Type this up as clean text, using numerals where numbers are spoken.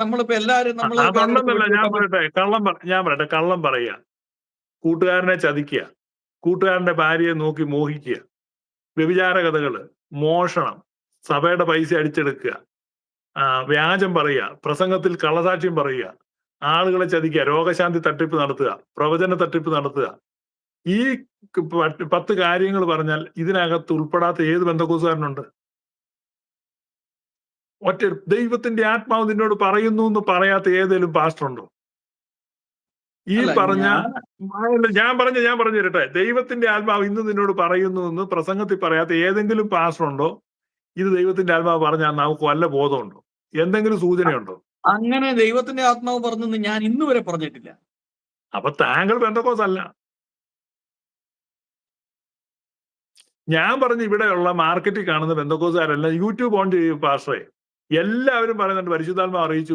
നമ്മളിപ്പോ എല്ലാരും നമ്മള് അതുണ്ടെന്നല്ല ഞാൻ പറയട്ടെ, കള്ളം പറയുക, കൂട്ടുകാരനെ ചതിക്കുക, കൂട്ടുകാരന്റെ ഭാര്യയെ നോക്കി മോഹിക്കുക, വ്യഭിചാര കഥകള്, മോഷണം, സഭയുടെ പൈസ അടിച്ചെടുക്കുക, വ്യാജം പറയുക, പ്രസംഗത്തിൽ കള്ളസാക്ഷ്യം പറയുക, ആളുകളെ ചതിക്കുക, രോഗശാന്തി തട്ടിപ്പ് നടത്തുക, പ്രവചന തട്ടിപ്പ് നടത്തുക, ഈ 10 കാര്യങ്ങൾ പറഞ്ഞാൽ ഇതിനകത്ത് ഉൾപ്പെടാത്ത ഏത് ബന്ധക്കോസുകാരനുണ്ട്? ഒറ്റ ദൈവത്തിന്റെ ആത്മാവ് നിന്നോട് പറയുന്നു എന്ന് പറയാത്ത ഏതെങ്കിലും പാസ്റ്റർ ഉണ്ടോ? ഈ പറഞ്ഞ ഞാൻ പറഞ്ഞു തരട്ടെ, ദൈവത്തിന്റെ ആത്മാവ് ഇന്ന് നിന്നോട് പറയുന്നു എന്ന് പ്രസംഗത്തിൽ പറയാത്ത ഏതെങ്കിലും പാസ്റ്റർ ഉണ്ടോ? ഇത് ദൈവത്തിന്റെ ആത്മാവ് പറഞ്ഞാൽ നമുക്ക് വല്ല ബോധമുണ്ടോ? എന്തെങ്കിലും സൂചനയുണ്ടോ? അങ്ങനെ ദൈവത്തിന്റെ ആത്മാവ് പറഞ്ഞെന്ന് ഞാൻ ഇന്ന് വരെ പറഞ്ഞിട്ടില്ല. അപ്പൊ താങ്കൾ പെന്തക്കോസ് അല്ല. ഞാൻ പറഞ്ഞു ഇവിടെയുള്ള മാർക്കറ്റിൽ കാണുന്ന പെന്തക്കോസുകാരെല്ലാം യൂട്യൂബ് ഓൺ ചെയ്യും പാസ്റ്ററെ, എല്ലാവരും പറയുന്നുണ്ട് പരിശുദ്ധാത്മാവ് അറിയിച്ചു